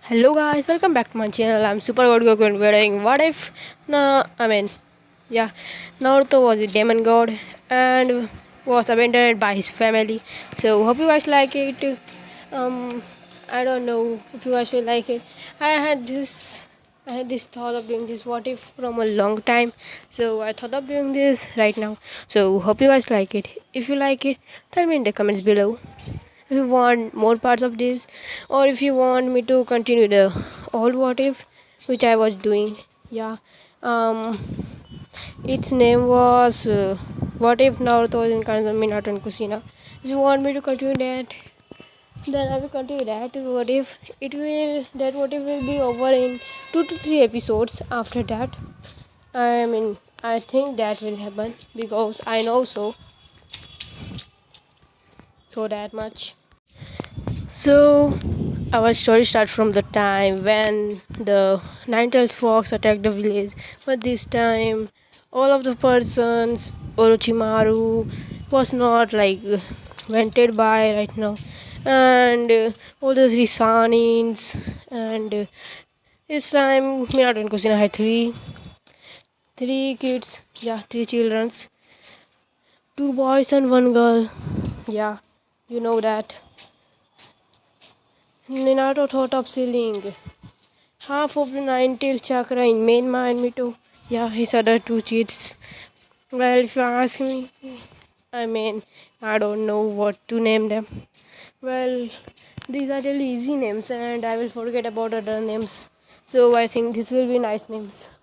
Hello guys, welcome back to my channel. I'm Super God Goku and we're doing what if yeah, Naruto was a demon god and was abandoned by his family. So hope you guys like it. Um I don't know if you guys will like it. I had this I had this thought of doing this what if from a long time. So I thought of doing this right now. So hope you guys like it. If you like it, tell me in the comments below if you want more parts of this, or if you want me to continue the old what if which I was doing. Yeah, um its name was what if Naruto was in kind of Minato and Kusina. If you want me to continue that, then I will continue that. What if it will that what if will be over in 2 to 3 episodes after that. I think that will happen because I know so that much. So, our story starts from the time when the nine-tailed fox attacked the village. But this time, all of the persons Orochimaru was not like wanted by right now, and all the three Sanins and this time Minato and Kusina had three kids, yeah, three childrens, two boys and one girl. Yeah, you know that. Minato thought of stealing half of the nine-tailed chakra in main mind me too. Yeah, his other two cheats. Well, if you ask me, I mean, I don't know what to name them. Well, these are really easy names, and I will forget about other names. So I think this will be nice names.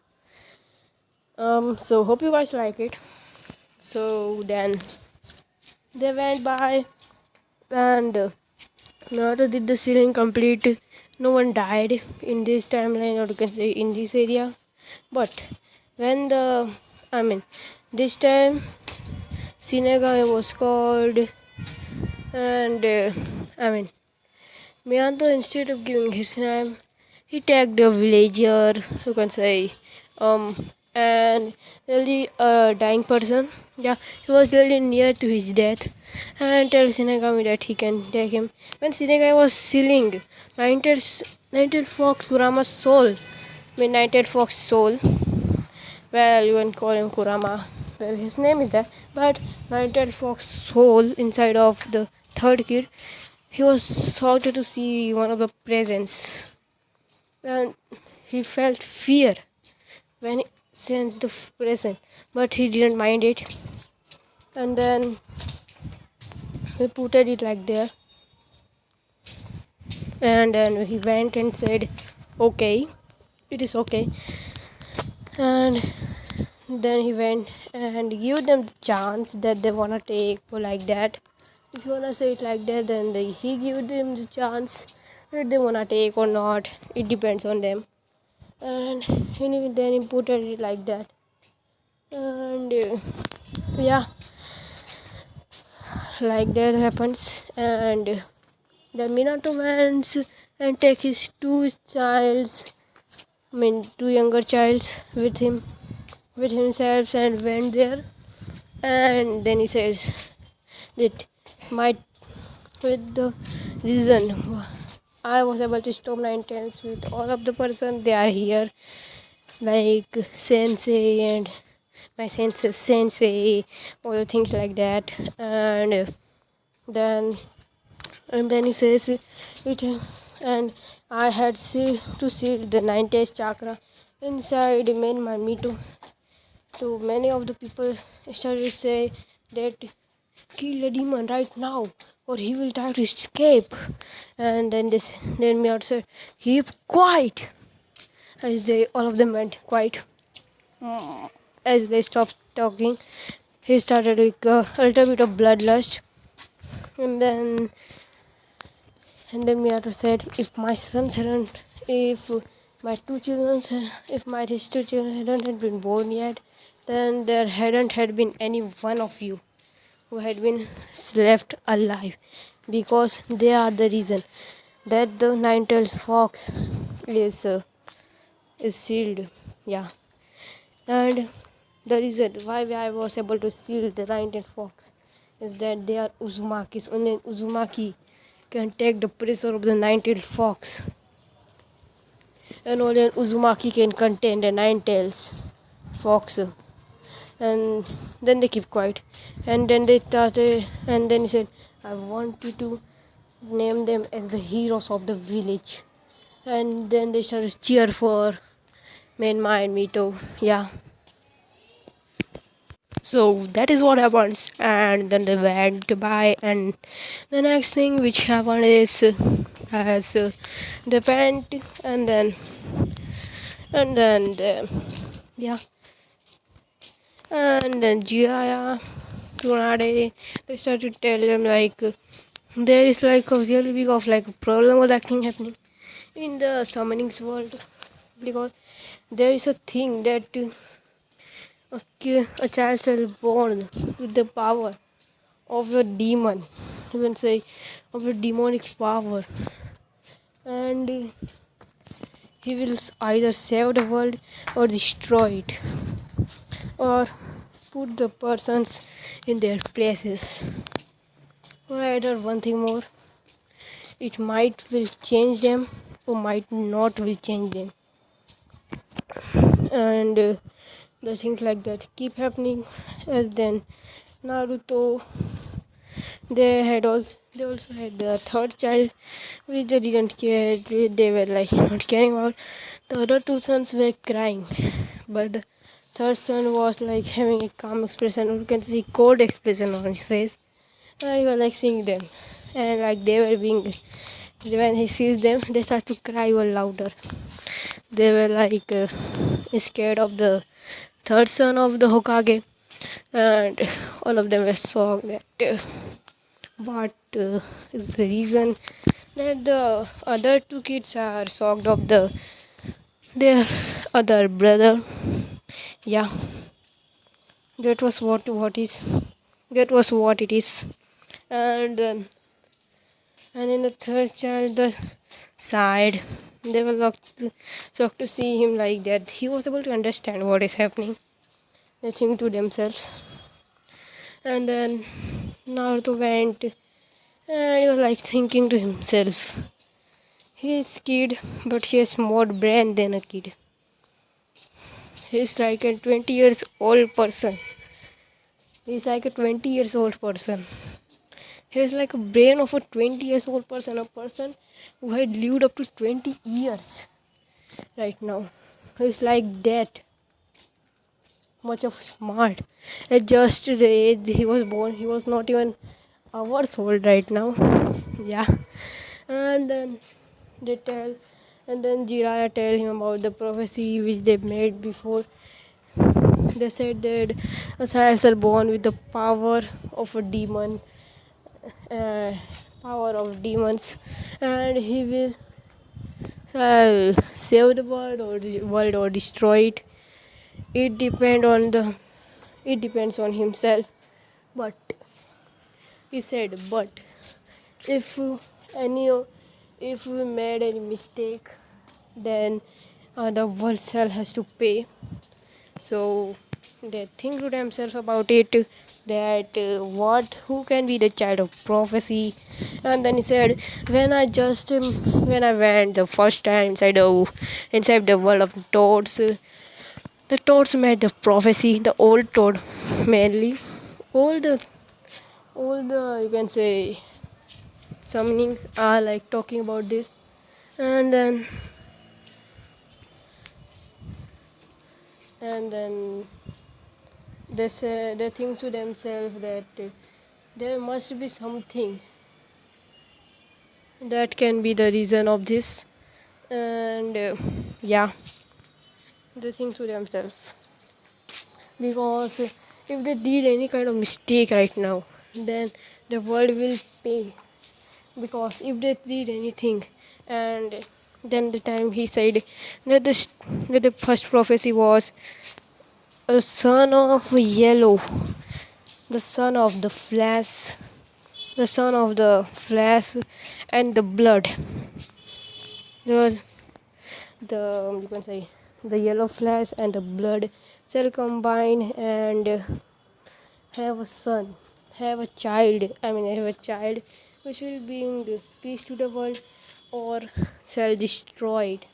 So hope you guys like it. So then they went by, and Naruto did the sealing complete. No one died in this timeline, or you can say in this area. But when I mean, this time Shinigami was called, and Miyanto, instead of giving his name, he tagged a villager, you can say, and really a dying person. Yeah, he was really near to his death, and tell Shinigami that he can take him. When Shinigami was sealing Nighted Fox Kurama's soul, Nighted Fox soul, well, you can call him Kurama. Well, his name is that, but Nighted Fox soul inside of the third kid, he was shocked to see one of the presents, and he felt fear when he sensed the present, but he didn't mind it. And then he put it like there, and then he went and said, "Okay, it is okay." And then he went and give them the chance that they wanna take, or like that. If you wanna say it like that, then he give them the chance that they wanna take or not. It depends on them. And then he put it like that. And yeah, like that happens. And the Minato went and take his two younger childs with himself, and went there. And then he says that my with the reason I was able to stop nine tails with all of the person they are here, like sensei and my sensei, all the things like that. Then then he says it, and I had to seal the nine tails chakra inside main my me to many of the people started to say that kill the demon right now or he will try to escape. And then Miyot said, keep quiet. As they all of them went quiet. As they stopped talking, he started like a little bit of bloodlust. And then Miyato said, if my two children, if my these two children hadn't been born yet, then there hadn't had been any one of you who had been left alive, because they are the reason that the nine-tailed fox is sealed. Yeah, and the reason why I was able to seal the nine-tailed fox is that they are Uzumakis. Only Uzumaki can take the pressure of the nine-tailed fox. and only an Uzumaki can contain the nine tails fox. And then they keep quiet, and then they started, and then he said, I want you to name them as the heroes of the village. And then they started to cheer for Menma and Mito. Yeah, so that is what happens. And then they went by, and the next thing which happened is as they went, and then yeah, and then Jiraya Tsunade, they started to tell them like there is like a really big of like a problem or that thing happening in the summonings world, because there is a thing that a child shall born with the power of a demon, you can say of a demonic power, and he will either save the world or destroy it, or put the persons in their places, or either one thing more, it might will change them or might not will change them. And the things like that keep happening. As then Naruto, they also had the third child, which they didn't care. They were like not caring about. The other two sons were crying, but the third son was like having a calm expression, or you can see cold expression on his face, and he was like seeing them, and like they were being, when he sees them, they start to cry even louder. They were like scared of the third son of the Hokage, and all of them were shocked that what is the reason that the other two kids are shocked of their other brother. Yeah, that was what is, that was what it is. And in the third child, the side, they were shocked to see him like that. He was able to understand what is happening. They think to themselves. And then Naruto went, and he was like thinking to himself. He is kid, but he has more brain than a kid. He is like a 20 years old person. He is like a 20 years old person. He has like a brain of a 20 years old person, a person who had lived up to 20 years right now. He is like that much of smart. At just the age he was born, he was not even hours old right now. Yeah. And then they tell, and then Jiraiya tell him about the prophecy which they made before. They said that Asayas are born with the power of a demon, uh, power of demons, and he will save the world or destroy it. It depend on the, it depends on himself. But he said, but if any if we made any mistake, then the world shall has to pay. So they think to themselves about it, that what, who can be the child of prophecy. And then he said, when I went the first time inside the world of toads, the toads made the prophecy, the old toad mainly, all the you can say summonings are like talking about this. And then they think to themselves that there must be something that can be the reason of this. And yeah, they think to themselves, because if they did any kind of mistake right now, then the world will pay. Because if they did anything, and then the time he said that the first prophecy was a son of yellow, the son of the flash, the son of the flash and the blood. There was the, you can say, the yellow flash and the blood shall combine and have a son, have a child. Have a child which will bring peace to the world or shall destroy it.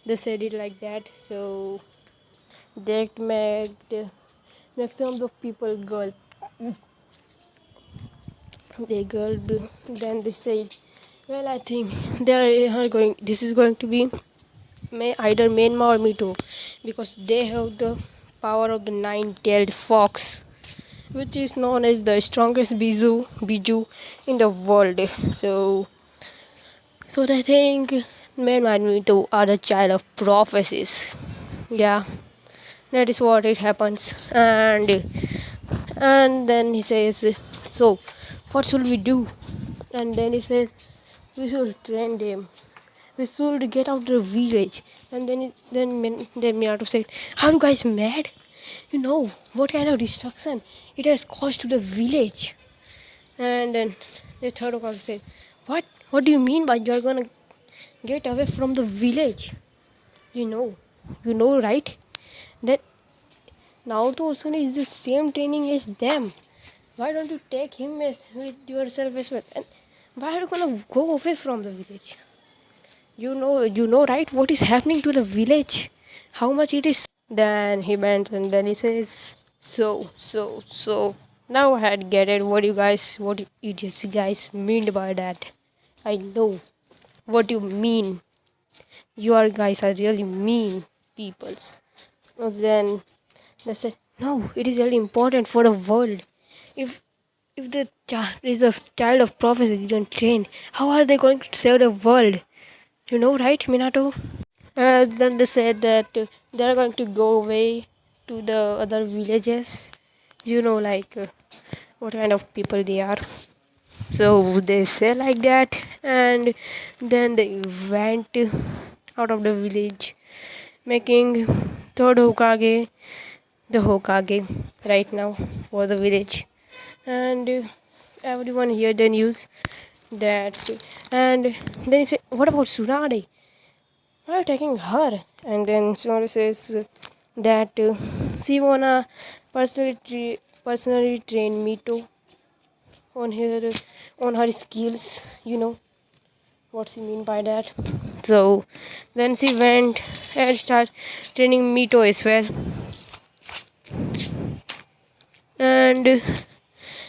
they said it like that. So that made maximum of the people girl. They girl. Then they said, well, I think they are going. This is going to be either Myanmar or me too, because they have the power of the nine-tailed fox, which is known as the strongest biju in the world. So they think Myanmar and me too are the child of prophecies. Yeah, that is what it happens. And then he says, so what should we do? And then he says, we should train them. We should get out of the village. And then Minato said, are you guys mad? You know what kind of destruction it has caused to the village. And then the third Hokage said, what do you mean by you're gonna get away from the village? You know right, that Naruto Osune is the same training as them. Why don't you take him with yourself as well? And why are you gonna go away from the village? You know right what is happening to the village, how much it is. Then he went and then he says, so now I had get it what idiots you guys mean by that. I know what you mean. You are guys are really mean peoples. And then they said, no, it is really important for the world. If the child is a child of prophecy didn't train, how are they going to save the world? You know, right, Minato? Then they said that they are going to go away to the other villages. What kind of people they are. So they say like that, and then they went out of the village, making third Hokage the Hokage right now for the village. And everyone heard the news that, and then he said, what about Tsunade? Why are you taking her? And then Tsunade says that she wanna personally train Mito on her skills. You know what she mean by that. So then she went and started training Mito as well. And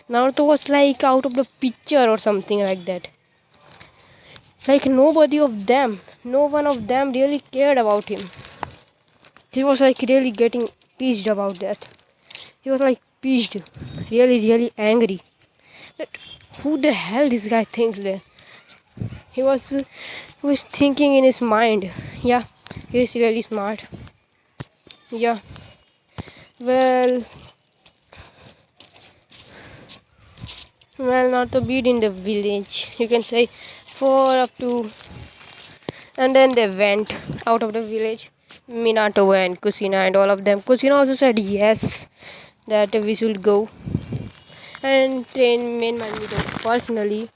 Naruto was like out of the picture or something like that. Like nobody of them, no one of them really cared about him. He was like really getting pissed about that. He was like pissed, really angry. That who the hell this guy thinks that? He was thinking in his mind. Yeah, he's really smart. Yeah. Well, not to beat in the village. You can say 4 up to, and then they went out of the village. Minato and Kusina and all of them. Kusina also said yes, that we should go and train main Mito personally,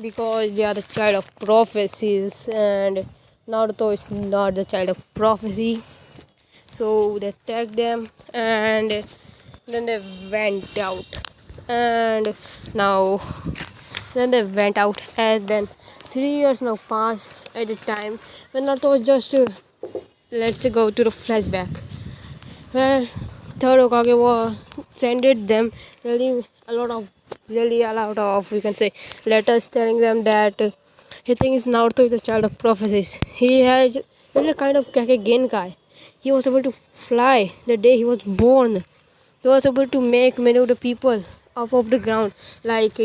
because they are the child of prophecies and Naruto is not the child of prophecy. So they tagged them and then they went out. And now then they went out, and then 3 years now passed at the time when Naruto was just let's go to the flashback. Well, third Hokage was sended them really a lot of you can say letters telling them that he thinks Naruto is the child of prophecies. He has really kind of Kake Genkai. He was able to fly the day he was born. He was able to make many of the people up of the ground. Like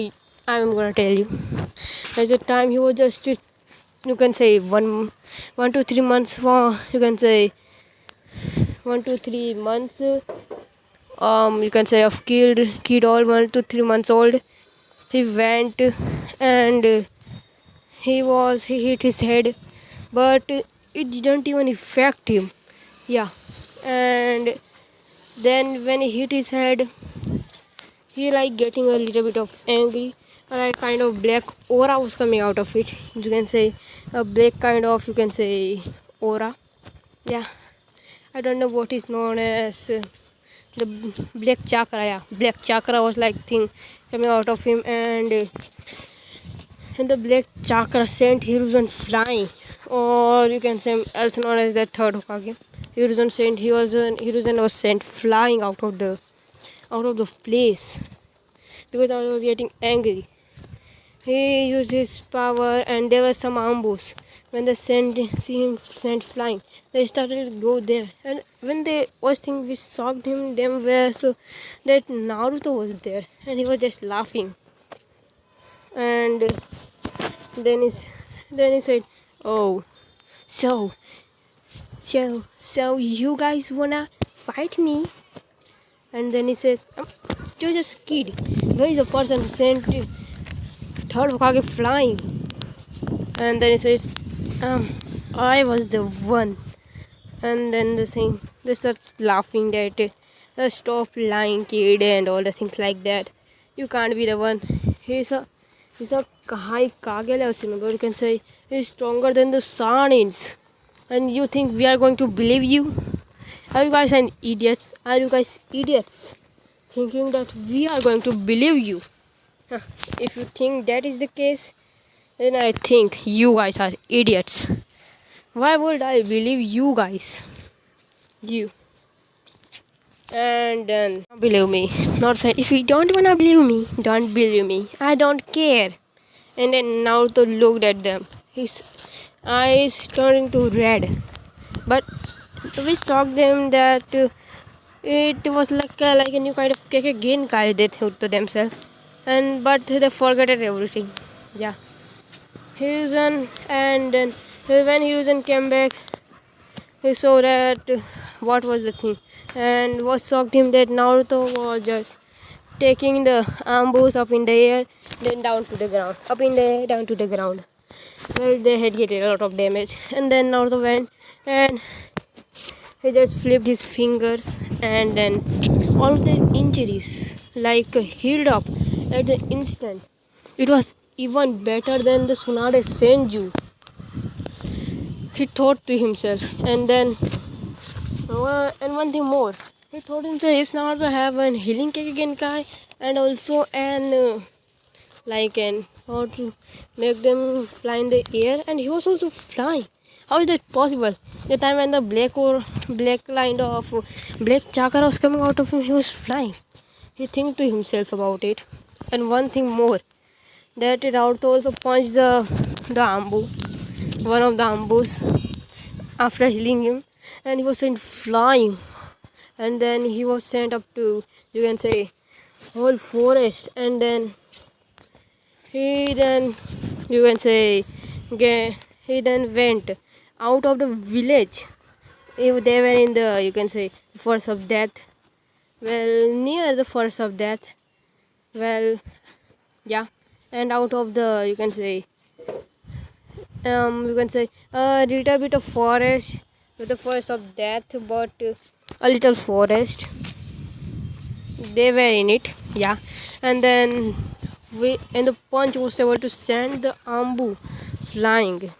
I'm gonna tell you. At the time he was just you can say 1 to 3 months for you can say 1 to 3 months you can say of kid all 1 to 3 months old. He went and he hit his head, but it didn't even affect him. Yeah. And then when he hit his head, he like getting a little bit of angry, like kind of black aura was coming out of it. You can say a black kind of you can say aura. Yeah, I don't know what is known as the black chakra. Yeah, black chakra was like thing coming out of him, and and the black chakra sent Hiruzen flying, or you can say also known as the third Hokage. Hiruzen was sent flying out of the place because I was getting angry. He used his power, and there was some ambush. When they see him sent flying, they started to go there. And when they was thing which shocked him, them were so that Naruto was there, and he was just laughing. And then he said, "Oh, so you guys wanna fight me?" And then he says, "You're just kidding. Where is the person who sent third Hokage flying?" And then he says, "I was the one." And then they start laughing that, "Stop lying, kid," and all the things like that. You can't be the one. He's a high Kage level, but you can say he's stronger than the sun is. And you think we are going to believe you? Are you guys idiots? Are you guys idiots? Thinking that we are going to believe you? If you think that is the case, then I think you guys are idiots. Why would I believe you guys? You. And then believe me. Not say if you don't wanna believe me, don't believe me. I don't care. And then Naruto looked at them. His eyes turned into red. But we shocked them that it was like a new kind of Genkai they thought to themselves. But they forgot everything. Yeah. Hiruzen, and then when Hiruzen came back, he saw that what was the thing, and what shocked him that Naruto was just taking the ambush up in the air, then down to the ground, up in the air, down to the ground. Well, they had get a lot of damage, and then Naruto went and he just flipped his fingers, and then all of the injuries healed up at the instant. It was even better than the Tsunade Senju, he thought to himself. And then and one thing more, he told himself he's not to have an healing Genkai, and also an how to make them fly in the air, and he was also flying. How is that possible? The time when the black line of black chakra was coming out of him, he was flying. He think to himself about it. And one thing more, that Naruto also punched the one of the ambush after healing him, and he was sent flying. And then he was sent up to, you can say, whole forest. And then he then went out of the village. If they were in the, you can say, forest of death. Well, near the forest of death. Well, yeah. And out of the, you can say a little bit of forest, with the forest of death, but a little forest. They were in it, yeah. And then the punch was able to send the ambu flying,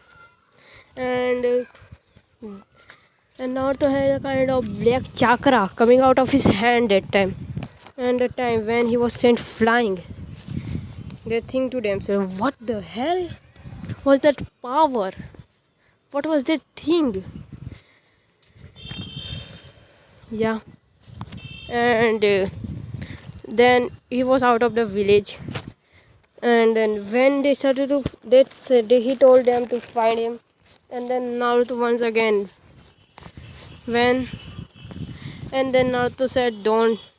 and Naruto had a kind of black chakra coming out of his hand that time. And the time when he was sent flying, they think to themselves, what the hell was that power? What was that thing? Yeah. And then he was out of the village. And then when they started to, he told them to find him. And then Naruto once again when, and then Naruto said,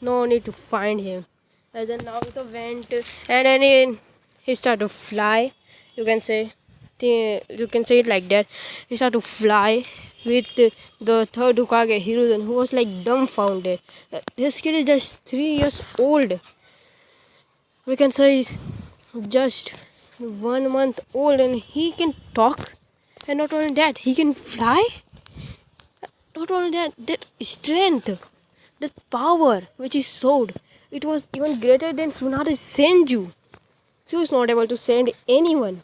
no need to find him. And then Naruto went, and then he started to fly. You can say it like that. He started to fly with the third Hokage, Hiruzen, who was like dumbfounded. This kid is just 3 years old. We can say just 1 month old, and he can talk. And not only that, he can fly. Not only that strength, that power which he showed, it was even greater than Tsunade Senju. She was not able to send anyone.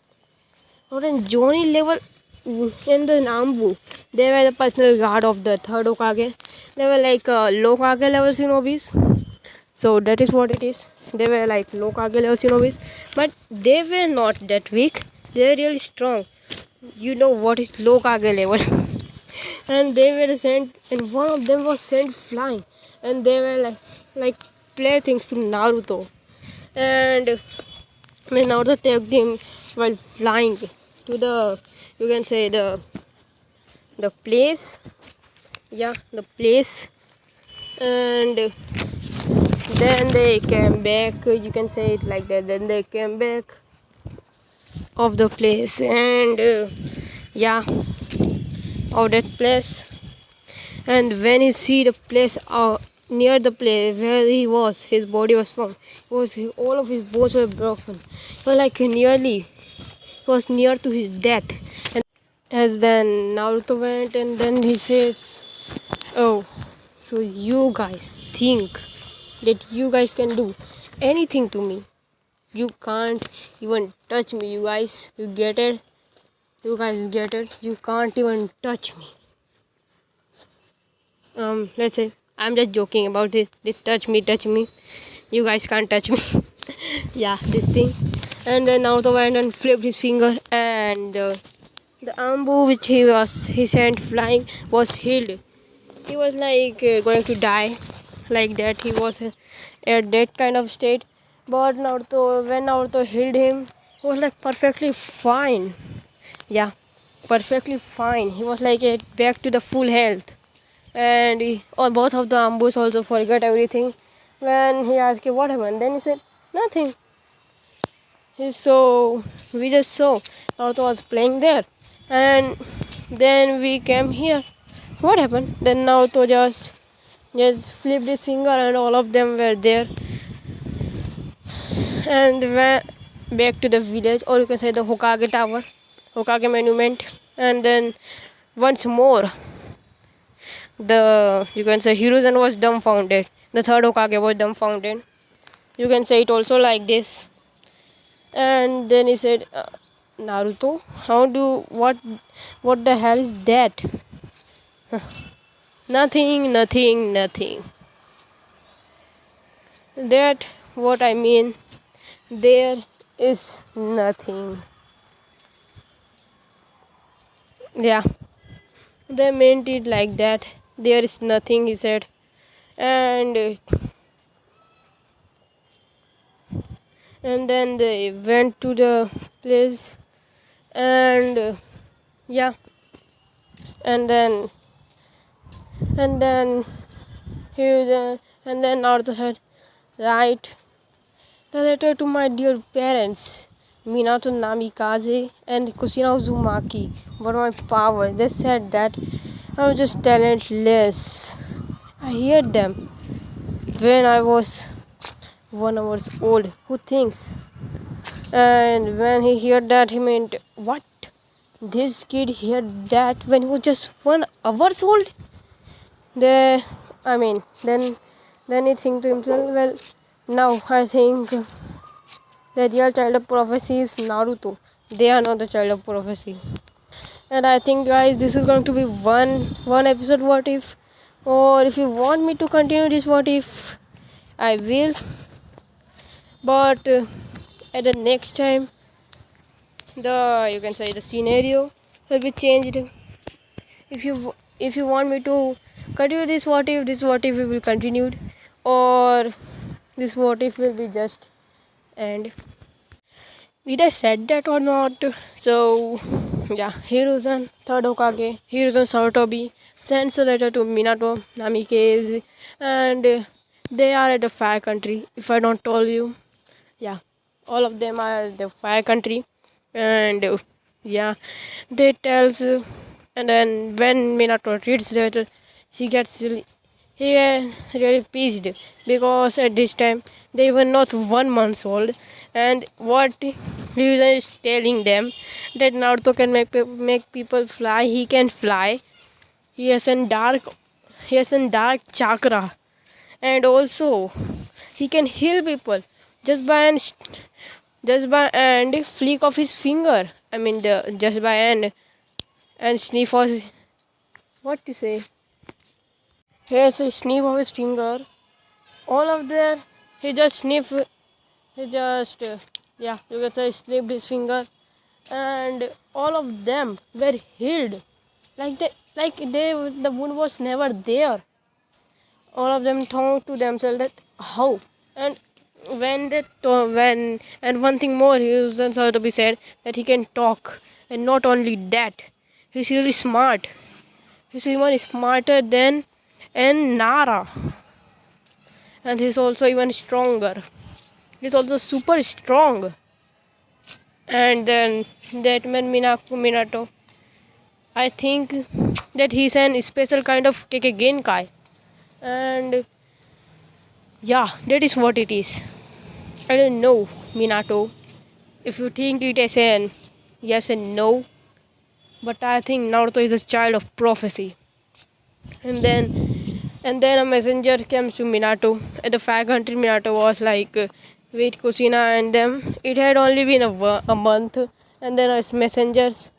Not in Johnny level and the Nambu. They were the personal guard of the third Hokage. They were like low Hokage level shinobis. So that is what it is. They were like low Kage level shinobi's, but they were not that weak. They were really strong. You know what is low Kage level? And they were sent, and one of them was sent flying, and they were like playthings to Naruto. And when Naruto took them while flying to the, you can say the place, yeah, the place, and then they came back. You can say it like that. Then they came back of the place, and yeah, of that place. And when he see the place near the place where he was, his body was found. All of his bones were broken. So like nearly, he was near to his death. And as then Naruto went, and then he says, "Oh, so you guys think that you guys can do anything to me? You can't even touch me, you guys. You get it? You guys get it? You can't even touch me." Let's say I'm just joking about this touch me. You guys can't touch me. Yeah, this thing. And then Naruto went and flipped his finger, and the ambu which he sent flying was healed. He was like going to die, like that. He was at that kind of state. But when Naruto healed him, he was like perfectly fine. Yeah, perfectly fine. He was like back to the full health. And on both of the ambus also forgot everything. When he asked what happened, then he said nothing. So we just saw Naruto was playing there, and then we came here. What happened? Then Naruto just flipped his finger, and all of them were there, and went back to the village, or you can say the Hokage Tower, Hokage Monument, and then once more the, you can say, Hiruzen was dumbfounded. The third Hokage was dumbfounded. You can say it also like this. And then he said, Naruto, what the hell is that? Nothing. That what I mean. There is nothing. Yeah, they meant it like that. There is nothing, he said. And then they went to the place, and yeah, and then he and then Naruto said, write the letter to my dear parents, Minato Namikaze and Kusina Uzumaki, were my power. They said that I was just talentless. I heard them when I was 1 hour old. Who thinks? And when he heard that, he meant, what? This kid heard that when he was just 1 hour old? They, I mean, then he think to himself, well, now I think the real child of prophecy is Naruto. They are not the child of prophecy. And I think, guys, this is going to be one episode what if, or if you want me to continue this what if, I will. But at the next time, the, you can say, the scenario will be changed. If you want me to continue this what if will continue, or this what if will be just end. Did I said that or not? So yeah, Hiruzen, third Hokage, Hiruzen Sarutobi sends a letter to Minato Namikaze, and they are at the fire country. If I don't told you, yeah, all of them are the fire country, and yeah, they tells, and then when Minato reads the letter, she gets really pissed, because at this time they were not 1 month old, and what Ryuzen is telling them that Naruto can make people fly. He can fly. He has a dark chakra, and also he can heal people just by and flick of his finger. I mean, just by and sniff of, what to say. He has a sniff of his finger, all of them, he just sniffed. He just yeah, you can say snipped his finger, and all of them were healed. The wound was never there. All of them thought to themselves that how. And when one thing more, he was also to be said that he can talk, and not only that, he's really smart. He's even smarter than and Nara, and he's also even stronger. He's also super strong. And then that man Minato, I think that he's an special kind of Genkai. And yeah, that is what it is. I don't know, Minato, if you think it as an yes and no, but I think Naruto is a child of prophecy. And then a messenger comes to Minato, and the 500 Minato was like, wait, Kusina and them. It had only been a month, and then a messengers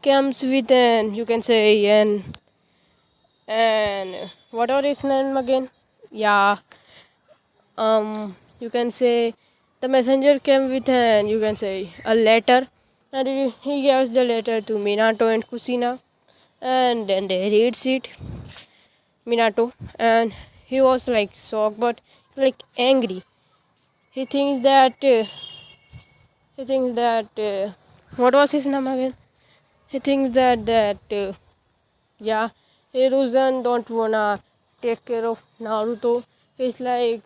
comes with an, you can say, and what was his name again? Yeah, you can say the messenger came with an, you can say, a letter, and he gives the letter to Minato and Kusina, and then they reads it, Minato, and he was like shocked but like angry. He thinks that what was his name again? He thinks that yeah, Hiruzen don't wanna take care of Naruto. He's like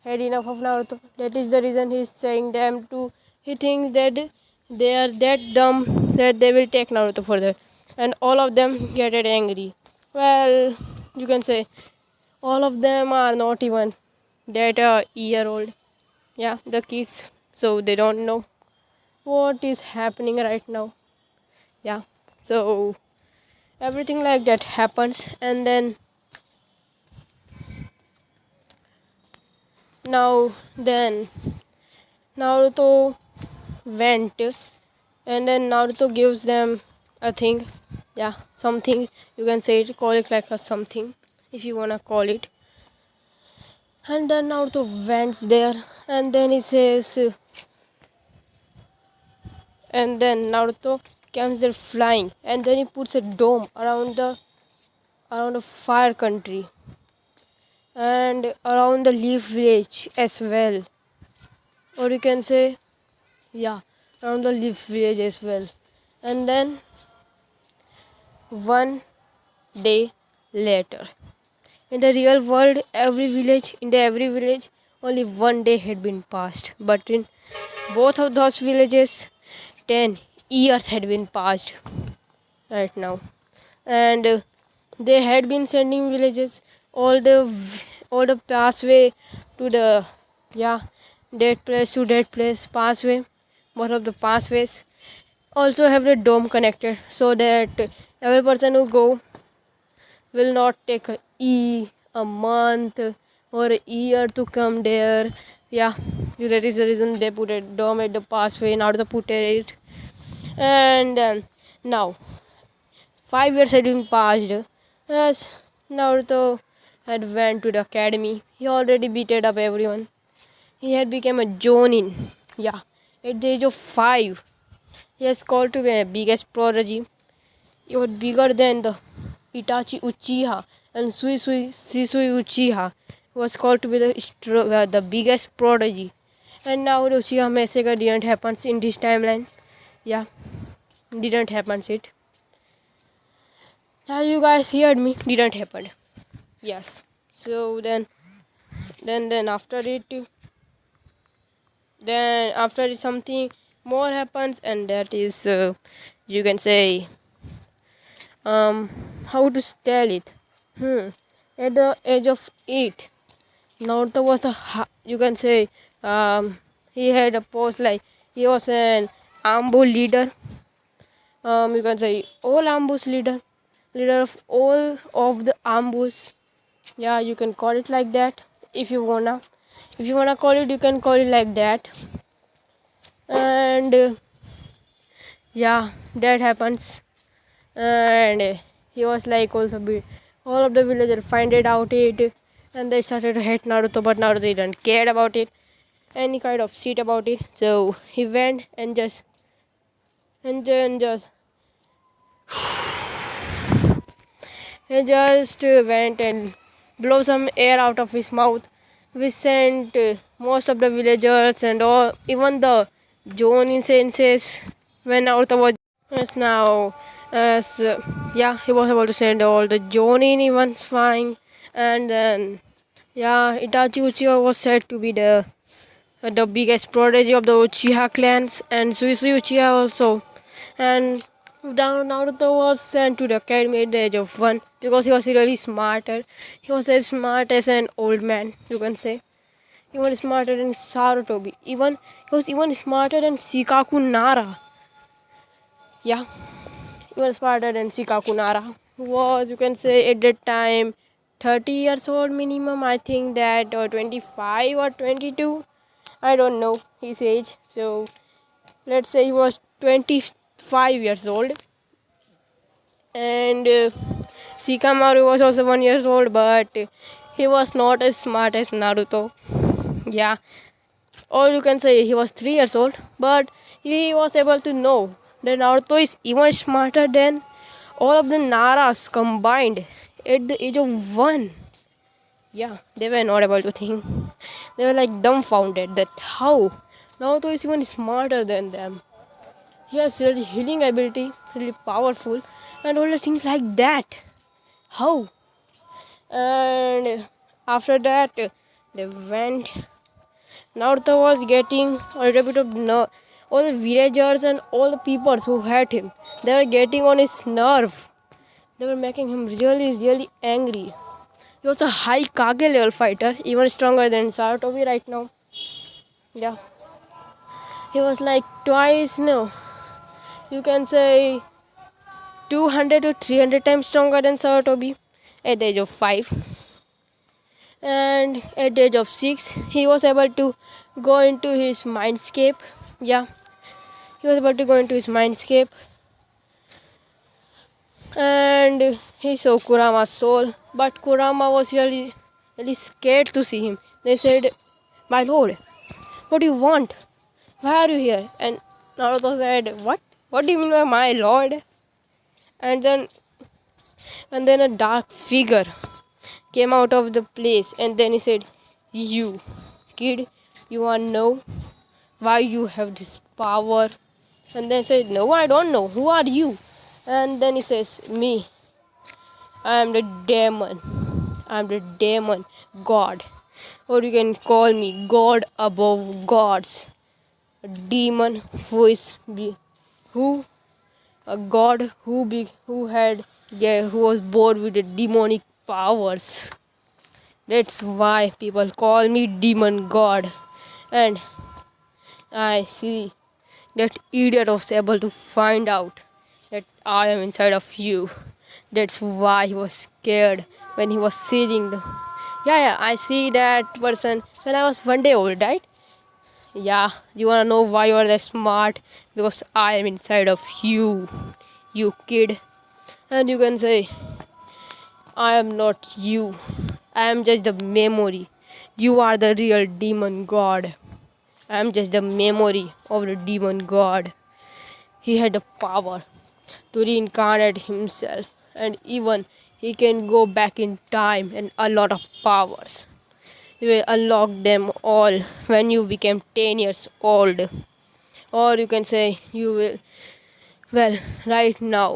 had enough of Naruto. That is the reason he's saying them to. He thinks that they are that dumb that they will take Naruto further, and all of them get angry. Well, you can say all of them are not even that year old. Yeah, the kids, so they don't know what is happening right now. Yeah, so everything like that happens, and then then Naruto went, and then Naruto gives them a thing, yeah, something, you can say it, call it like a something if you wanna call it. And then Naruto went there, and then he says, and then Naruto comes there flying, and then he puts a dome around the fire country and around the leaf village as well, or you can say yeah, around the leaf village as well. And then one day later, in the real world, every village only one day had been passed, but in both of those villages 10 years had been passed right now. And they had been sending villages all the pathway to the yeah, that place pathway. Most of the pathways also have the dome connected, so that every person who go will not take a month or a year to come there. Yeah, that is the reason they put a dome at the pathway. Now they put it, and now 5 years had been passed. As Naruto had went to the academy, he already beaten up everyone. He had become a jonin. Yeah, at the age of 5, he has called to be a biggest prodigy. He was bigger than the Itachi Uchiha, and Shisui Uchiha was called to be the biggest prodigy. And now the Uchiha massacre didn't happen in this timeline. Yeah, didn't happen it. Yeah, you guys heard me. Didn't happen. Yes. So then after it something more happens, and that is you can say how to tell it. At the age of 8, Naruto was you can say he had a post like he was an Ambu leader. You can say all Ambus leader of all of the Ambus. Yeah, you can call it like that if you wanna. If you wanna call it, you can call it like that. And yeah, that happens. And he was like also all of the villagers find it out it, and they started to hate Naruto, but Naruto didn't care about it, any kind of shit about it. So he went and then just he just went and blew some air out of his mouth. We sent most of the villagers and all, even the Jonin senses when Naruto was as now as yeah, he was able to send all the Jonin even flying, and then yeah, Itachi Uchiha was said to be the biggest prodigy of the Uchiha clans, and Suisui Uchiha also. And Naruto was sent to the academy at the age of 1 because he was really smarter. He was as smart as an old man, you can say. Even smarter than Sarutobi. Even he was even smarter than Shikaku Nara. Yeah, even smarter than Shikaku Nara. Who was, you can say, at that time 30 years old minimum. I think that, or 25 or 22. I don't know his age. So let's say he was 25 years old. And Shikamaru was also 1 year old, but he was not as smart as Naruto. Yeah, or you can say he was 3 years old, but he was able to know that Naruto is even smarter than all of the Naras combined at the age of 1. Yeah, they were not able to think. They were like dumbfounded that how Naruto is even smarter than them. He has really healing ability, really powerful, and all the things like that. How? And after that, they went. Naruto was getting a little bit of all the villagers and all the people who hate him. They were getting on his nerve. They were making him really, really angry. He was a high Kage level fighter, even stronger than Sarutobi right now. Yeah. He was like twice, no, you can say 200 to 300 times stronger than Sarutobi at the age of 5. And at the age of 6, he was able to go into his mindscape. Yeah, he was able to go into his mindscape. And he saw Kurama's soul, but Kurama was really, really scared to see him. They said, "My lord, what do you want? Why are you here?" And Naruto said, "What? What do you mean by my lord?" And then a dark figure came out of the place, and then he said, "You, kid, you want to know why you have this power?" And then said, "No, I don't know. Who are you?" And then he says, "Me. I am the demon. I am the demon god. Or you can call me God above gods. A demon who a god who was born with the demonic powers. That's why people call me demon god." And I see that idiot was able to find out that I am inside of you. That's why he was scared when he was seeing the. Yeah, I see that person when I was 1 day old, right? Yeah, you wanna know why you are that smart? Because I am inside of you, you kid. And you can say, I am not you. I am just the memory. You are the real demon god. I am just the memory of the demon god. He had the power to reincarnate himself, and even he can go back in time, and a lot of powers. You will unlock them all when you become 10 years old. Or you can say you will, well, right now,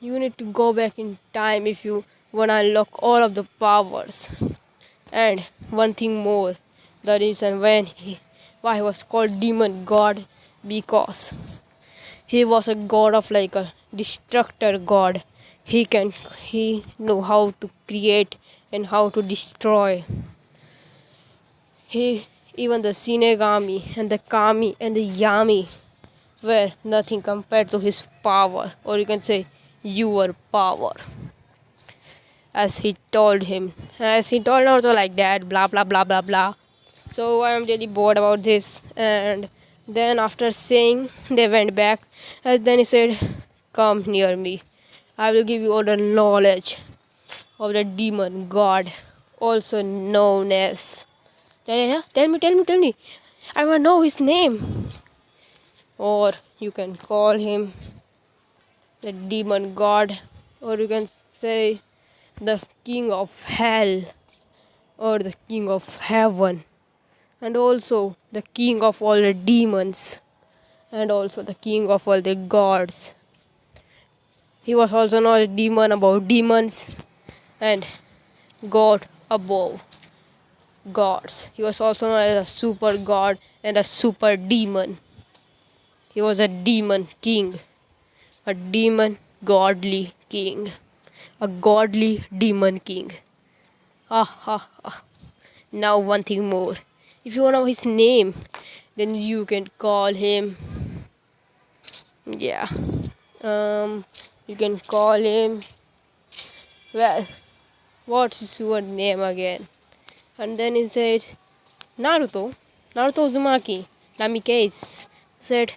you need to go back in time if you want to unlock all of the powers. And one thing more, the reason why he was called demon god, because he was a god of like a destructor god. He knew how to create and how to destroy. He even the Shinigami and the Kami and the Yami were nothing compared to his power, or you can say your power. As he told Naruto like that, blah blah blah blah blah. So I am really bored about this. And then after saying, they went back, and then he said, "Come near me. I will give you all the knowledge of the demon god, also known as. Yeah. Tell me. I want to know his name. Or you can call him the demon god, or you can say the king of hell, or the king of heaven, and also the king of all the demons, and also the king of all the gods. He was also not a demon about demons and god above gods. He was also known as a super god and a super demon. He was a demon king, a demon godly king, a godly demon king. Ha. Now one thing more. If you want to know his name, then you can call him. Yeah. You can call him. Well, what's your name again? And then he said, Naruto. Naruto Uzumaki. Namikaze said,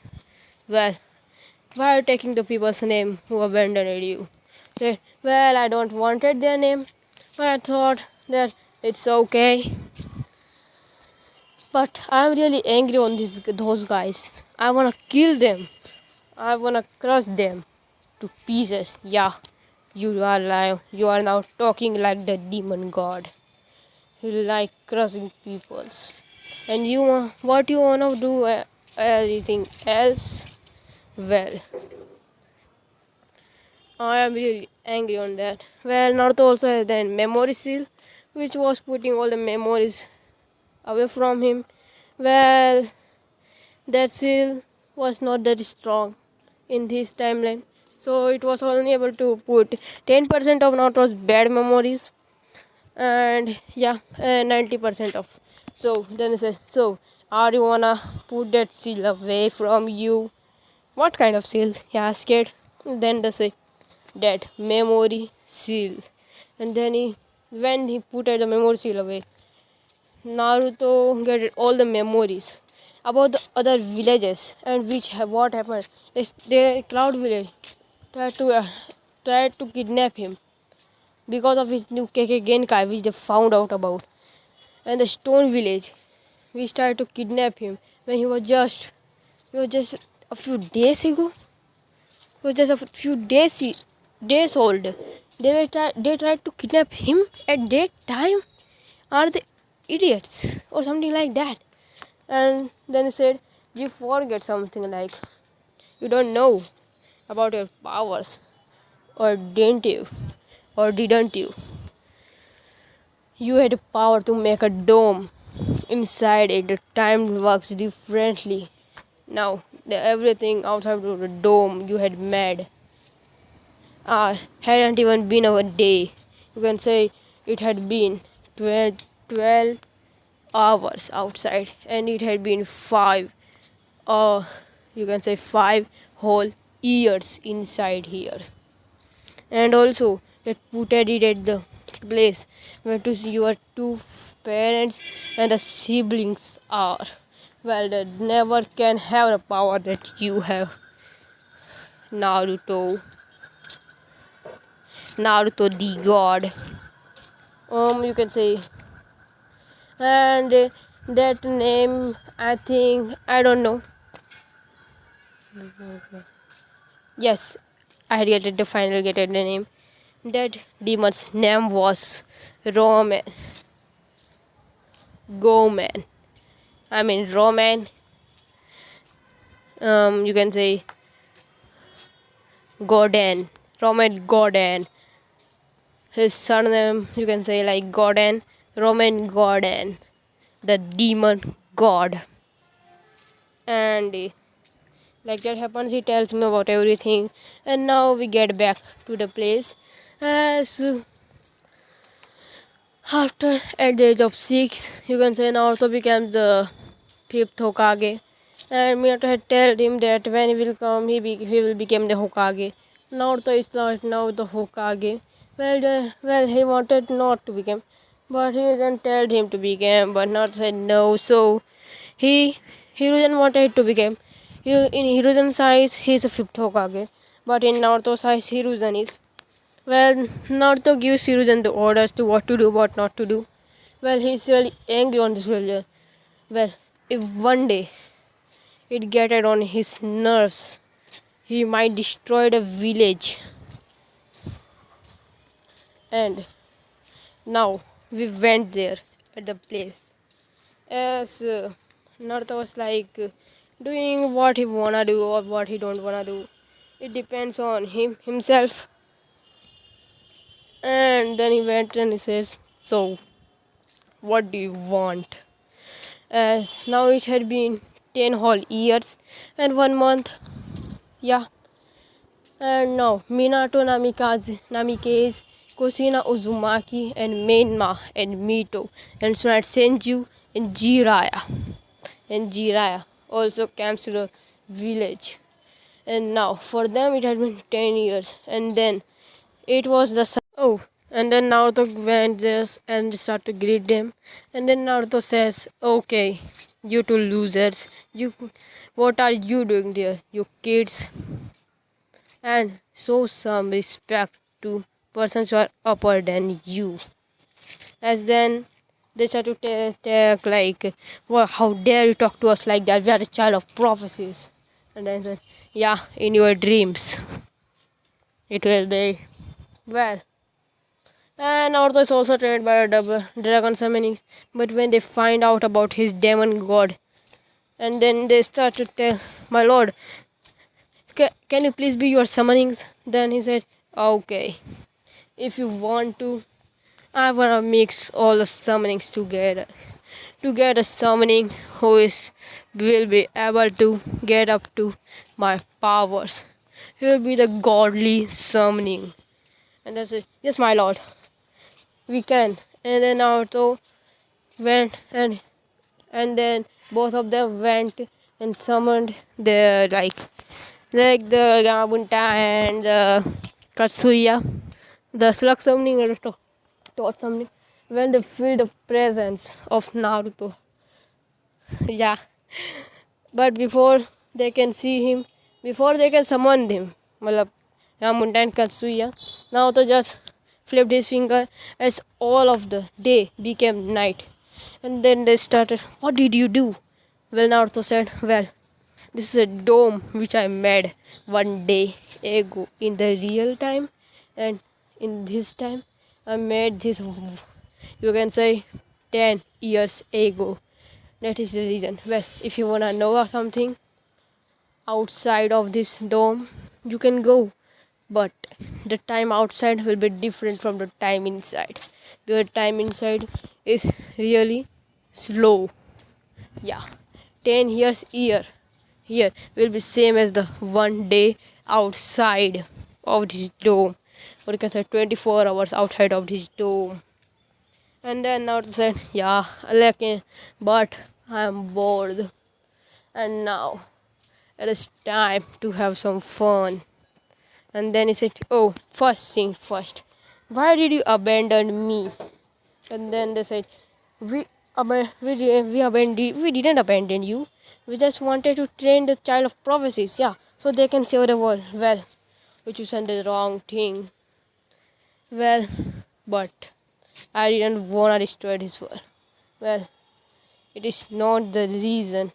well, why are you taking the people's name who abandoned you? Said, well, I don't wanted their name. I thought that it's okay. But I'm really angry on those guys. I wanna kill them. I wanna crush them to pieces. Yeah, you are lying. You are now talking like the demon god. You like crushing peoples. And what you wanna do? Anything else? Well, I am really angry on that. Well, Naruto also has the memory seal, which was putting all the memories away from him. Well, that seal was not that strong in this timeline, so it was only able to put 10% of Naruto's bad memories, and 90% of. So then it says, so are you wanna put that seal away from you? What kind of seal? He asked. Then they say that memory seal, and then when he put the memory seal away, Naruto get all the memories about the other villages, and what happened. The Cloud Village tried to kidnap him because of his new Keke Genkai, which they found out about, and the Stone Village, which tried to kidnap him when he was just a few days ago. He was just a few days old. They tried to kidnap him at that time. Are they idiots or something like that? And then he said, you forget something like, you don't know about your powers, or didn't you, or didn't you? You had the power to make a dome. Inside it, the time works differently. Now, everything outside of the dome you had made hadn't even been a day. You can say it had been 12 hours outside, and it had been 5, you can say 5 whole years inside here. And also that put it at the place where your two parents and the siblings are. Well, they never can have the power that you have. Naruto the god, you can say. And that name, I think, I don't know. Yes, I get the finally get the name. That demon's name was Roman. Roman. You can say Gordon. Roman Gordon. His surname, you can say like Gordon. Roman Gordon, the demon god. And like that happens, he tells me about everything. And now we get back to the place. As after at the age of 6, you can say Naruto becomes the 5th Hokage. And Minato had told him that when he will come, he will become the Hokage. Naruto is not now the Hokage. Well, he wanted not to become, but Hiruzen told him to become, but Naruto said no. So Hiruzen wanted to become. In Hiruzen's eyes, he is a 5th Hokage, but in Naruto's eyes, Hiruzen is. Well, Naruto gives Hiruzen the orders to what to do, what not to do. Well, he's really angry on this villager. Well, if one day it getted on his nerves, he might destroy the village. And now we went there at the place. As Naruto was like doing what he wanna do or what he don't wanna do. It depends on him himself. And then he went and he says, "So, what do you want?" As now it had been 10 whole years and 1 month. Yeah. And now Minato Namikaze, Kosina Uzumaki, and Menma, and Mito, and Sunat Senju, and Jiraya also comes to the village. And now for them it had been 10 years. And then it was the oh, and then Naruto went there and started to greet them. And then Naruto says, "Okay, you two losers, what are you doing there, you kids? And show some respect to persons who are upper than you." As then they start to talk like, "Well, how dare you talk to us like that? We are a child of prophecies." And then said, "Yeah, in your dreams it will be." Well, and Naruto is also trained by a double dragon summoning. But when they find out about his demon god, and then they start to tell, "My lord, can you please be your summonings?" Then he said, "Okay, if you want to, I wanna mix all the summonings together to get a summoning who is will be able to get up to my powers. He will be the godly summoning." And that's it. "Yes, my lord, we can." And then Naruto went and then both of them went and summoned their like the Gamabunta and the Katsuya, the slug summoning and the tot summoning, when they feel the presence of Naruto. Yeah, but before they can see him, before they can summon him, Malab Gamabunta and Katsuya, Naruto just flipped his finger as all of the day became night. And then they started, "What did you do?" Well, Naruto said, "Well, this is a dome which I made one day ago in the real time, and in this time I made this, you can say, 10 years ago. That is the reason. Well, if you wanna know something outside of this dome, you can go, but the time outside will be different from the time inside. The time inside is really slow. Yeah, 10 years here will be same as the one day outside of this dome, or you can say 24 hours outside of this dome." And then Naruto said, "Yeah, but I am bored, and now it is time to have some fun." And then he said, "Oh, first thing first, why did you abandon me?" And then they said, we didn't abandon you. We just wanted to train the child of prophecies, yeah, so they can save the world." Well, you chosen the wrong thing. Well, but I didn't wanna destroy this world. Well, it is not the reason.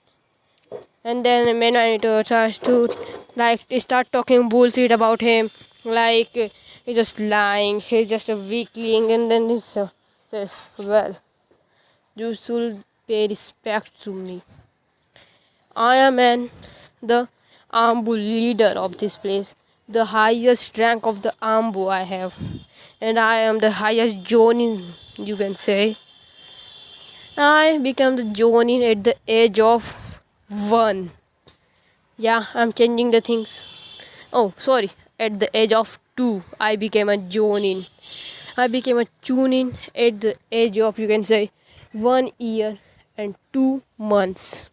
And then Menanito tries to start talking bullshit about him, like he's just lying, he's just a weakling. And then he says, "Well, you should pay respect to me. I am the Ambu leader of this place, the highest rank of the Ambu I have, and I am the highest Jonin, you can say. I became the Jonin at the age of 1. Yeah, I'm changing the things. Oh, sorry, at the age of 2, I became a Jonin. I became a Chunin at the age of, you can say, 1 year and 2 months.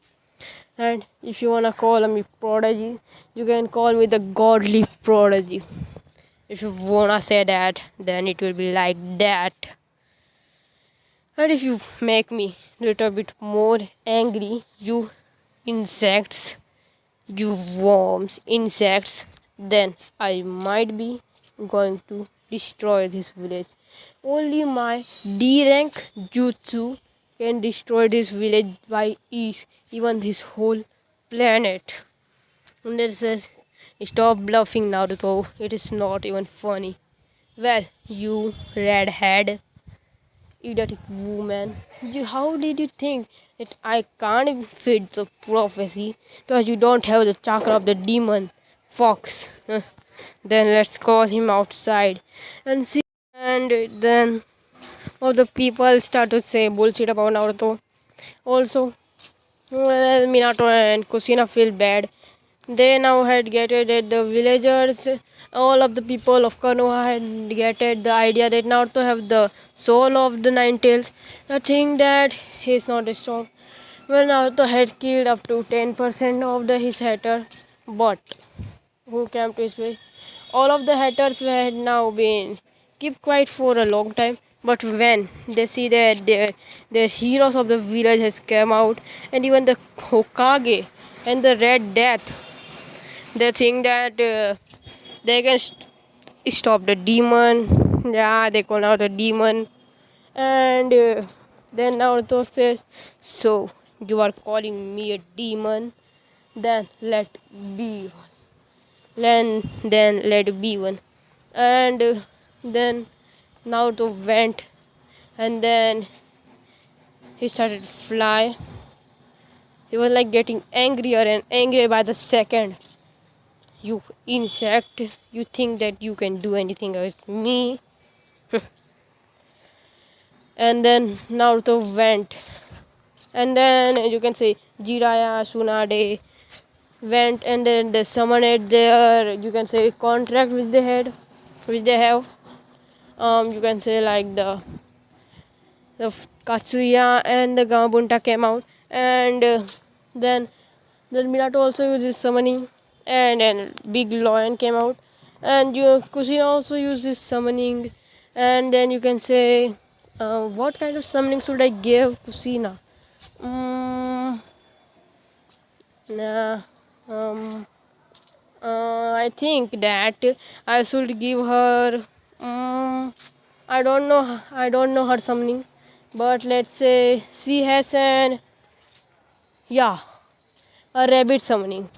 And if you wanna call me prodigy, you can call me the godly prodigy. If you wanna say that, then it will be like that. And if you make me a little bit more angry, you insects, you worms, insects, then I might be going to destroy this village. Only my D rank jutsu can destroy this village by ease, even this whole planet. And it says, stop bluffing, Naruto. It is not even funny. Well, you redhead, idiotic woman. How did you think that I can't fit the prophecy? Because you don't have the chakra of the demon fox. Then let's call him outside and see. And then all the people start to say bullshit about Naruto. Also, well, Minato and Kusina feel bad. They now had gathered that the villagers, all of the people of Konoha had gathered the idea that Naruto have the soul of the Nine Tails. The thing that he is not strong. Well, Naruto had killed up to 10% of his hater, but who came to his way? All of the haters had now been kept quiet for a long time. But when they see that their heroes of the village has come out, and even the Hokage and the Red Death, they think that they can stop the demon. Yeah, they call out the demon, and then Naruto says, "So you are calling me a demon? Then let be one. Then let be one." And then Naruto went, and then he started to fly. He was like getting angrier and angrier by the second. You insect, you think that you can do anything with me? And then Naruto went, and then you can say Jiraiya, Tsunade went, and then they summoned their, you can say, contract which they have. You can say like the Katsuya and the Gamabunta came out, and then Minato also uses summoning, and then Big Lion came out, and Kusina also uses summoning, and then you can say, what kind of summoning should I give Kusina? Nah, I think that I should give her. I don't know her summoning, but let's say she has an, yeah, a rabbit summoning.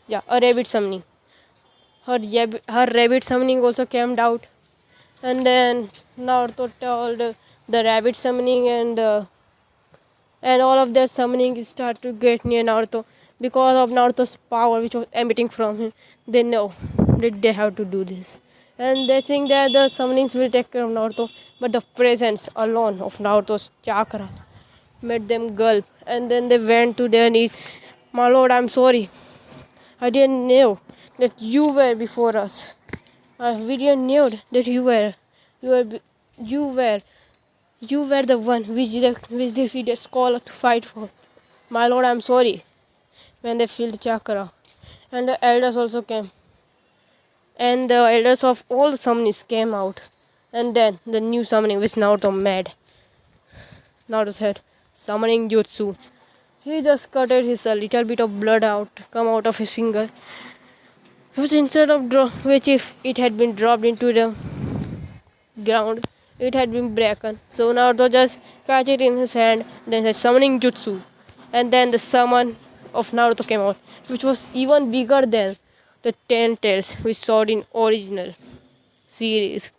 Yeah, a rabbit summoning. Her rabbit summoning also came out, and then Naruto told the rabbit summoning, and all of their summoning start to get near Naruto because of Naruto's power which was emitting from him. They know that they have to do this, and they think that the summonings will take care of Naruto, but the presence alone of Naruto's chakra made them gulp, and then they went to their knees. My lord, I'm sorry. I didn't know that you were before us. We didn't know that you were, you were, you were the one which this idiot called to fight for. My lord, I'm sorry. When they filled chakra, and the elders also came, and the elders of all the summonings came out, and then the new summoning which Naruto made. Naruto said, summoning jutsu. He just cutted his a little bit of blood out, come out of his finger. But instead of which if it had been dropped into the ground, it had been broken. So Naruto just catch it in his hand, then said summoning jutsu, and then the summon of Naruto came out, which was even bigger than the 10 tails we saw in original series.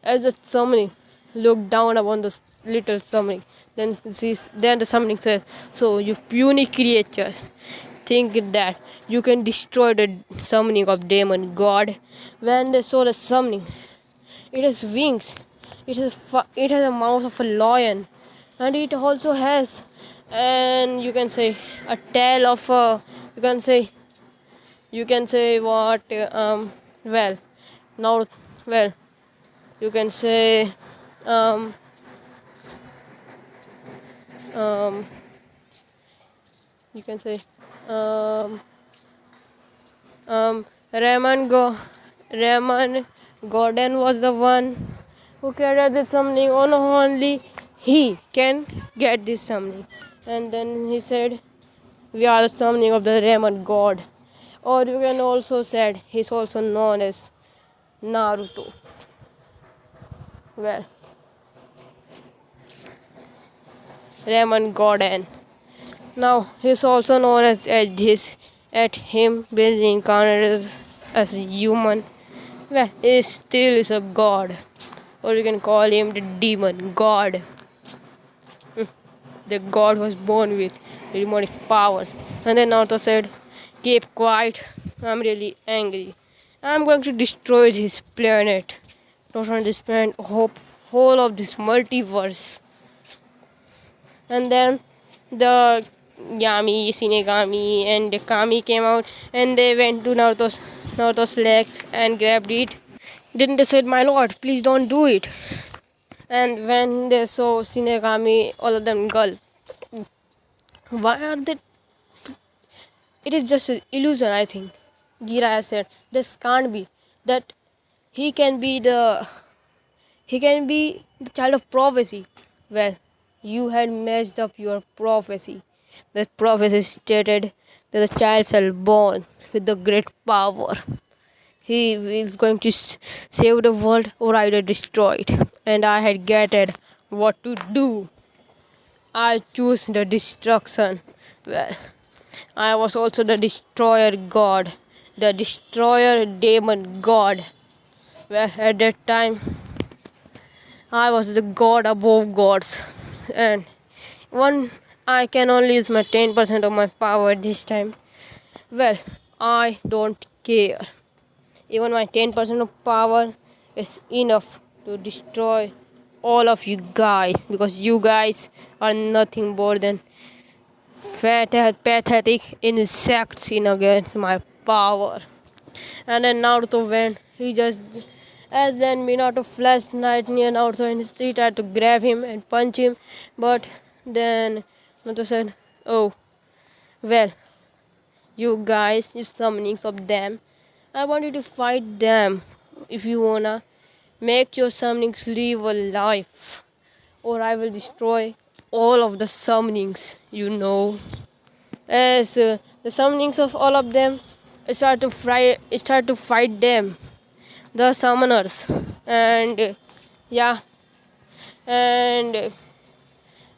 As the summoning looked down upon the little summoning, then the summoning said, "So you puny creatures think that you can destroy the summoning of demon god?" When they saw the summoning, it has wings, it has a mouth of a lion, and it also has, and you can say, a tail of a, you can say what, well, now, well, you can say, um, um, you can say, um, um, Raymond Raymond Gordon was the one who created this summoning. Only he can get this summoning. And then he said, "We are the summoning of the Raymond God." Or you can also said he's also known as Naruto. Well, Raymond Gordon. Now he's also known at him being reincarnated as a human. Well, he still is a god, or you can call him the demon god. The god was born with demonic powers. And then Naruto said, "Keep quiet. I'm really angry. I'm going to destroy this planet. Don't understand whole of this multiverse." And then the Yami, Shinigami, and the Kami came out, and they went to Naruto's legs and grabbed it. Then they said, "My lord, please don't do it." And when they saw Shinigami, all of them gulped. Why are they? It is just an illusion, I think. Jiraiya said, "This can't be. That he can be the child of prophecy." Well, you had messed up your prophecy. The prophecy stated that the child shall born with the great power. He is going to save the world or either destroy it. And I had gathered what to do. I choose the destruction. Well, I was also the destroyer god, the destroyer demon god. Well, at that time, I was the god above gods, and one I can only use my 10% of my power this time. Well, I don't care. Even my 10% of power is enough to destroy all of you guys, because you guys are nothing more than pathetic insects in against my power. And then Naruto went. He just, as then Minato flashed right near Naruto and he tried to grab him and punch him. But then Naruto said, "Oh, well, you guys, you summonings of them, I want you to fight them if you wanna make your summonings live a life, or I will destroy all of the summonings, you know." As the summonings of all of them start to fight them, the summoners, and yeah, and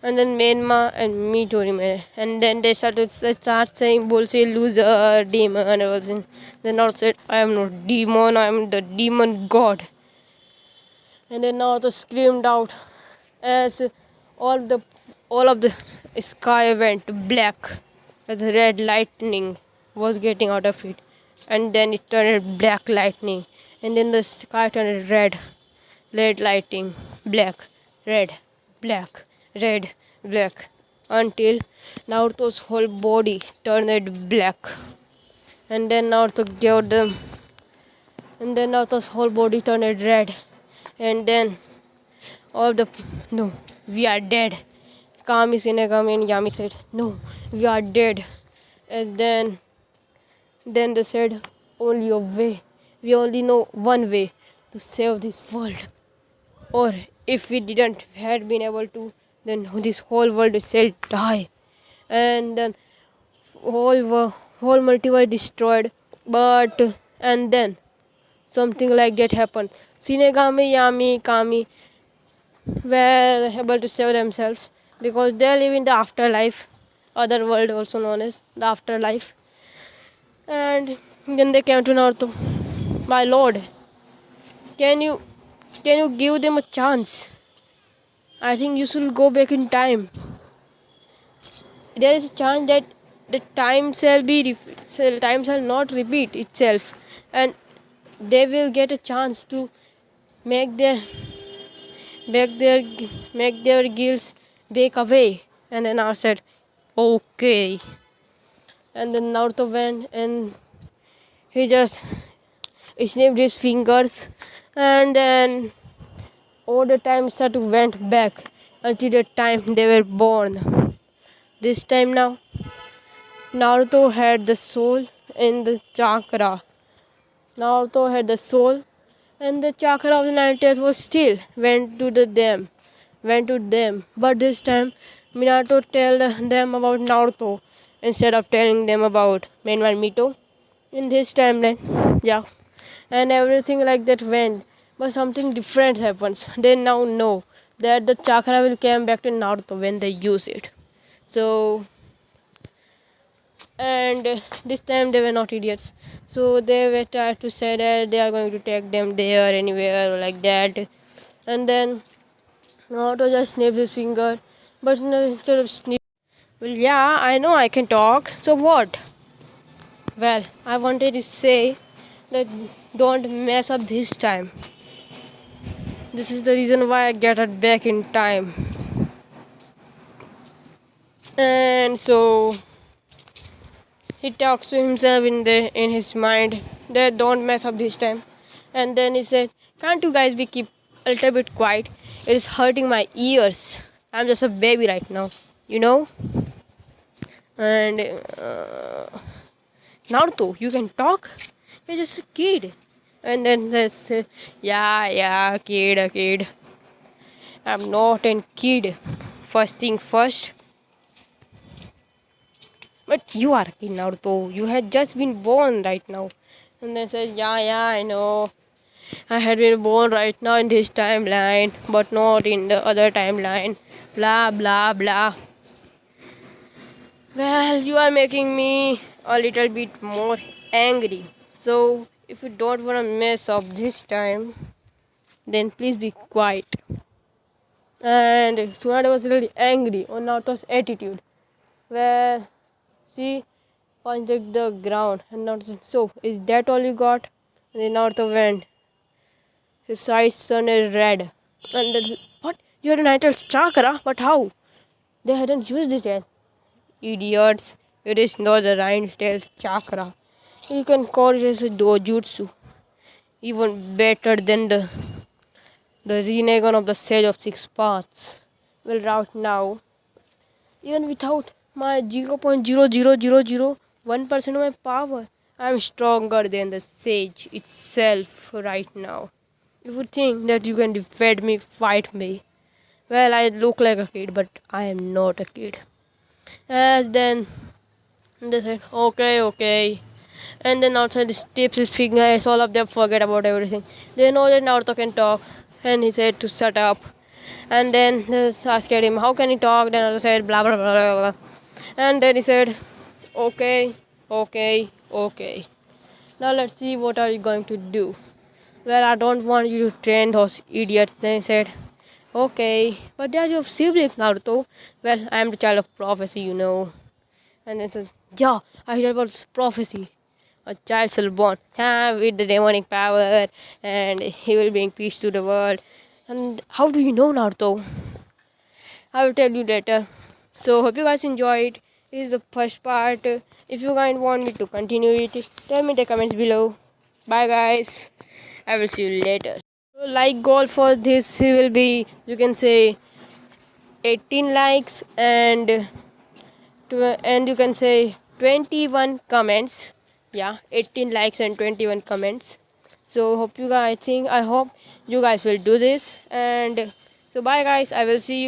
and then Menma and Mito remain, and then they start saying bullshit, loser, demon, and all. Then Naruto said, "I am not demon, I am the demon god." And then Naruto screamed out as all the all of the sky went black, as red lightning was getting out of it, and then it turned black lightning, and then the sky turned red lightning, black, red, black, red, black, until Naruto's whole body turned black. And then Naruto gave them, and then Naruto's whole body turned red, and then all the no, we are dead. Kami, Shinigami, and Yami said, "No, we are dead." And then they said, "Only a way. We only know one way to save this world. Or if we didn't had been able to, then this whole world shall die." And then whole multiverse destroyed. But and then something like that happened. Shinigami, Yami, Kami were able to save themselves because they live in the afterlife, other world also known as the afterlife. And then they came to Naruto. "My lord, can you give them a chance? I think you should go back in time. There is a chance that the time shall not repeat itself, and they will get a chance to make their make their guilds break away." And then I said, "Okay." And then Naruto went and he just snipped his fingers, and then all the time started went back until the time they were born. This time now, Naruto had the soul and the chakra. Naruto had the soul, and the chakra of the nine tails was still went to them. But this time, Minato told them about Naruto instead of telling them about Menma and Mito. In this timeline, yeah, and everything like that went. but something different happens. They now know that the chakra will come back to Naruto when they use it. So, and this time they were not idiots. So they were trying to say that they are going to take them there, anywhere, or like that. And then Naruto just snapped his finger, but instead of snip, well, yeah, I know I can talk. So what? Well, I wanted to say that don't mess up this time. This is the reason why I get it back in time. And so he talks to himself in his mind that don't mess up this time. And then he said, "Can't you guys be keep a little bit quiet? It is hurting my ears. I'm just a baby right now, you know." And Naruto, you can talk. You're just a kid. And then this, yeah, kid, a kid. I'm not a kid. First thing first. But you are a kid, Naruto. You had just been born right now. And then said, yeah, I know. I had been born right now in this timeline, but not in the other timeline. Blah, blah, blah. Well, you are making me a little bit more angry. So, if you don't want to mess up this time, then please be quiet. And Tsunade was really angry on Naruto's attitude. Well, she punched the ground and Naruto said, "So, is that all you got?" And then Naruto went. His eyes turned red. And then, what? You're an idol chakra? But how? They hadn't used it yet. Idiots. It is not the Rhinetail's chakra. You can call it as a dojutsu. Even better than the Rinnegan of the Sage of Six Paths. Well, right now, even without my 0.00001% of my power, I'm stronger than the Sage itself right now. If you think that you can defeat me, fight me. Well, I look like a kid, but I am not a kid. As then they said, okay. And then outside he tips his fingers, all of them forget about everything. They know that Naruto can talk. And he said to shut up. And then they asked him, how can he talk? Then Naruto said, blah, blah, blah, blah, blah. And then he said, okay. Now let's see what are you going to do. Well, I don't want you to train those idiots. Then he said, okay. But they are your siblings, Naruto. Well, I am the child of prophecy, you know. And then says, yeah, I heard about prophecy. A child shall born with the demonic power and he will bring peace to the world. And how do you know, Naruto? I will tell you later. So hope you guys enjoyed. This is the first part. If you guys want me to continue it, tell me in the comments below. Bye guys. I will see you later. So like goal for this will be, you can say 18 likes and you can say 21 comments. Yeah, 18 likes and 21 comments. So hope you guys I hope you guys will do this. And so bye guys, I will see you